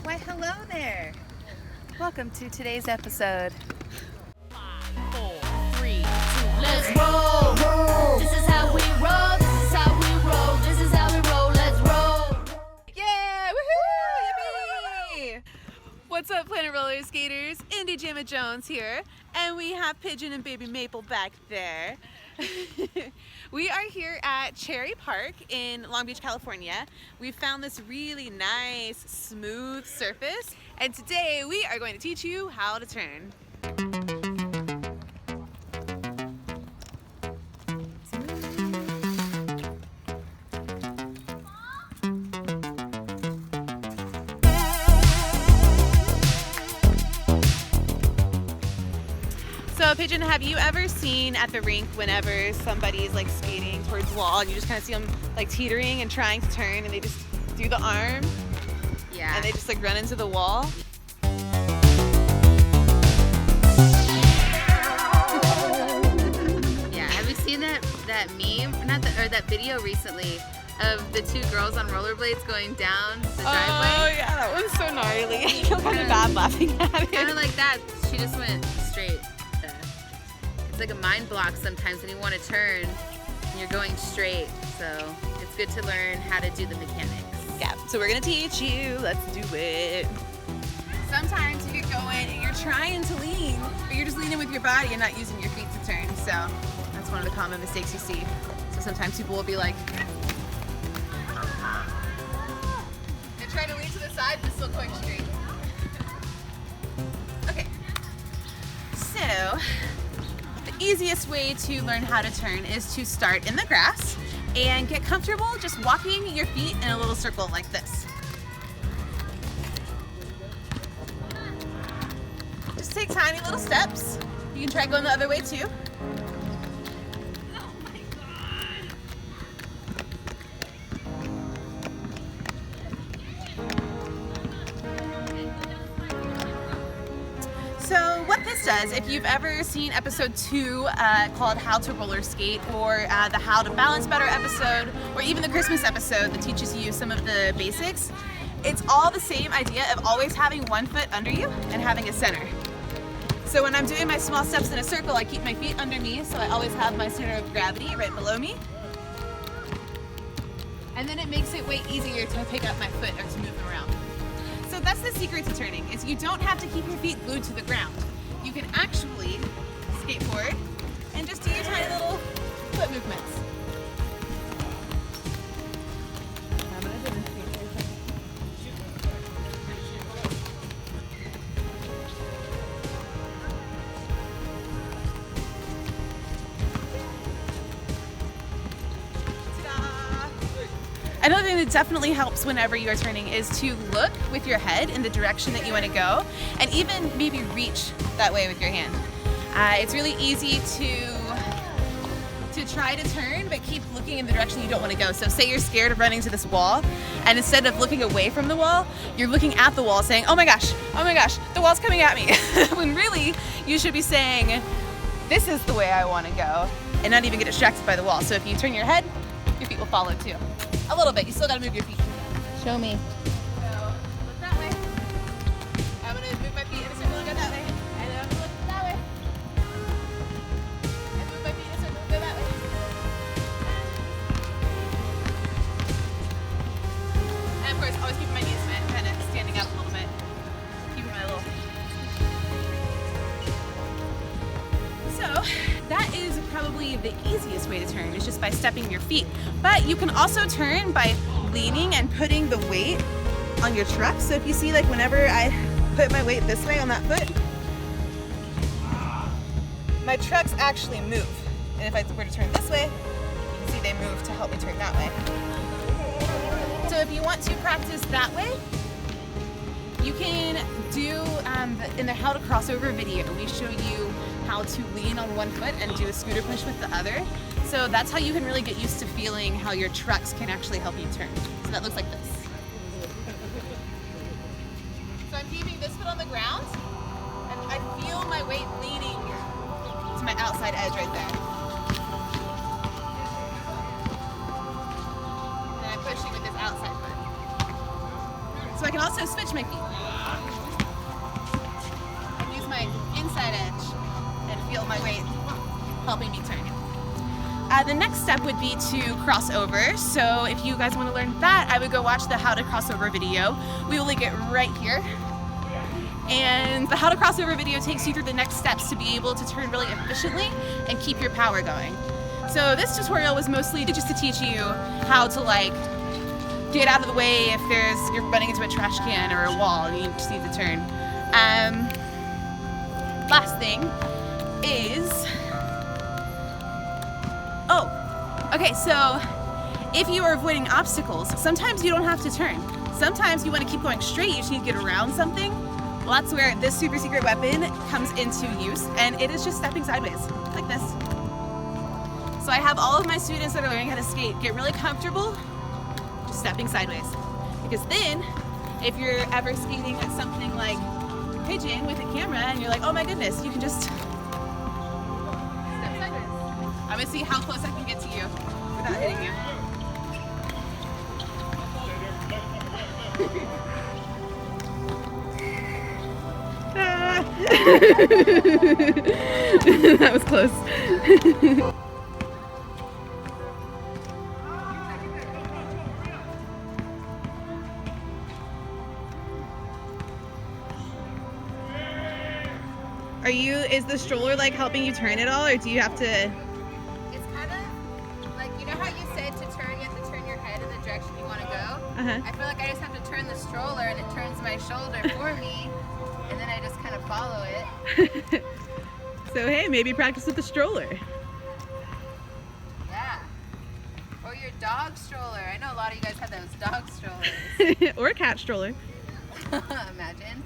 Why, hello there. Welcome to today's episode. 5, 4, 3, 2, let's roll. This is how we roll. This is how we roll. This is how we roll. Let's roll. Yeah! Woohoo! Yippee! What's up, Planet Roller Skaters? Indyjammajones here, and we have Pigeon and Baby Maple back there. We are here at Cherry Park in Long Beach, California. We found this really nice, smooth surface, and today we are going to teach you how to turn. So Pigeon, have you ever seen at the rink whenever somebody's like skating towards the wall and you just kind of see them like teetering and trying to turn and they just do the arm? Yeah. And they just like run into the wall? Yeah. Have you seen that meme? Or that video recently of the two girls on rollerblades going down the driveway? Oh yeah, that one's so gnarly. I feel kind of bad laughing at it. Kind of like that. She just went straight. It's like a mind block sometimes when you want to turn and you're going straight. So it's good to learn how to do the mechanics. Yeah, so we're gonna teach you. Let's do it. Sometimes you get going and you're trying to lean, but you're just leaning with your body and not using your feet to turn. So that's one of the common mistakes you see. So sometimes people will be like, and try to lean to the side, but still going straight. Okay. So the easiest way to learn how to turn is to start in the grass and get comfortable just walking your feet in a little circle like this. Just take tiny little steps. You can try going the other way too. So what this does, if you've ever seen episode 2 called How to Roller Skate, or the How to Balance Better episode, or even the Christmas episode that teaches you some of the basics, it's all the same idea of always having one foot under you and having a center. So when I'm doing my small steps in a circle, I keep my feet under me, so I always have my center of gravity right below me. And then it makes it way easier to pick up my foot or to move around. So that's the secret to turning, is you don't have to keep your feet glued to the ground. You can actually skate forward and just do your tiny little foot movements. I'm gonna demonstrate for a second. Another thing that definitely helps whenever you are turning is to look with your head in the direction that you want to go, and even maybe reach that way with your hand. It's really easy to try to turn, but keep looking in the direction you don't want to go. So say you're scared of running to this wall, and instead of looking away from the wall, you're looking at the wall saying, oh my gosh, the wall's coming at me. When really, you should be saying, this is the way I want to go, and not even get distracted by the wall. So if you turn your head, your feet will follow too. A little bit, you still gotta move your feet. Show me. So, look that way. I'm gonna move my feet in a circle and go that way. And then I'm gonna look that way. And move my feet in a circle and go that way. And of course, always keeping my knees bent, kind of standing up a little bit. Keeping my little... So, that is probably the easiest way to turn, is just by stepping your feet. But you can also turn by leaning and putting the weight on your truck. So if you see, like whenever I put my weight this way on that foot, my trucks actually move. And if I were to turn this way, you can see they move to help me turn that way. So if you want to practice that way, you can do, in the How to Crossover video, we show you how to lean on one foot and do a scooter push with the other. So that's how you can really get used to feeling how your trucks can actually help you turn. So that looks like this. So I'm keeping this foot on the ground, and I feel my weight leaning to my outside edge right there. And I'm pushing with this outside foot. So I can also So switch my feet. And use my inside edge and feel my weight helping me turn. The next step would be to cross over. So if you guys want to learn that, I would go watch the how to cross over video. We will link it right here. And the how to cross over video takes you through the next steps to be able to turn really efficiently and keep your power going. So this tutorial was mostly just to teach you how to like get out of the way if you're running into a trash can or a wall and you just need to turn. Last thing is, okay, so if you are avoiding obstacles, sometimes you don't have to turn. Sometimes you want to keep going straight, you just need to get around something. Well, that's where this super secret weapon comes into use, and it is just stepping sideways, like this. So I have all of my students that are learning how to skate get really comfortable just stepping sideways. Because then, if you're ever skating at something like Pigeon with a camera and you're like, oh my goodness, you can just step sideways. I'm gonna see how close I can get to you without hitting you. That was close. Is the stroller like helping you turn it all, or do you have to? It's kind of like, you know how you said to turn, you have to turn your head in the direction you want to go? I feel like I just have to turn the stroller and it turns my shoulder for me, and then I just kind of follow it. So hey, maybe practice with the stroller. Yeah. Or your dog stroller. I know a lot of you guys have those dog strollers. Or a cat stroller. Imagine.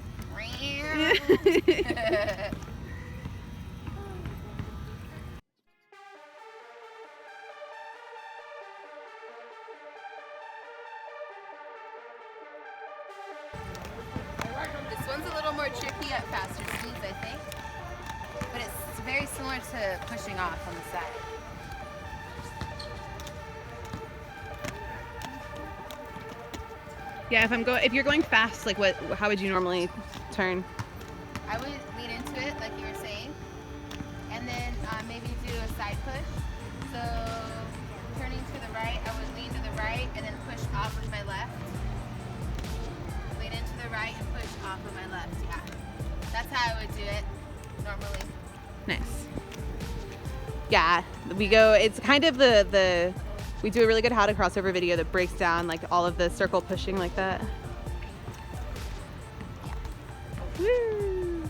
This one's a little more tricky at faster speeds, I think. But it's very similar to pushing off on the side. Yeah, if you're going fast, like how would you normally turn? I would lean into it, like you were saying, and then maybe do a side push. So turning to the right, I would lean to the right and then push off with my left. Lean into the right and push off with my left. Yeah, that's how I would do it normally. Nice. Yeah, it's kind of we do a really good how to crossover video that breaks down like all of the circle pushing like that. Woo.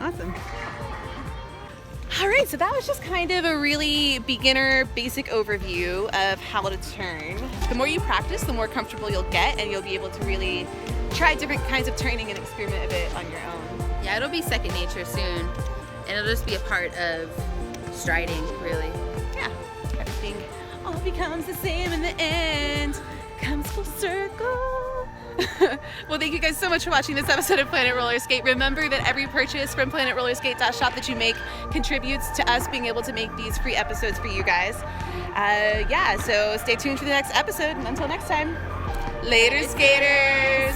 Awesome. All right, so that was just kind of a really beginner basic overview of how to turn. The more you practice, the more comfortable you'll get, and you'll be able to really try different kinds of turning and experiment a bit on your own. Yeah, it'll be second nature soon. And it'll just be a part of striding, really. Yeah, everything all becomes the same in the end, comes full circle. Well, thank you guys so much for watching this episode of Planet Roller Skate. Remember that every purchase from planetrollerskate.shop that you make contributes to us being able to make these free episodes for you guys. Yeah, so stay tuned for the next episode, and until next time, later skaters!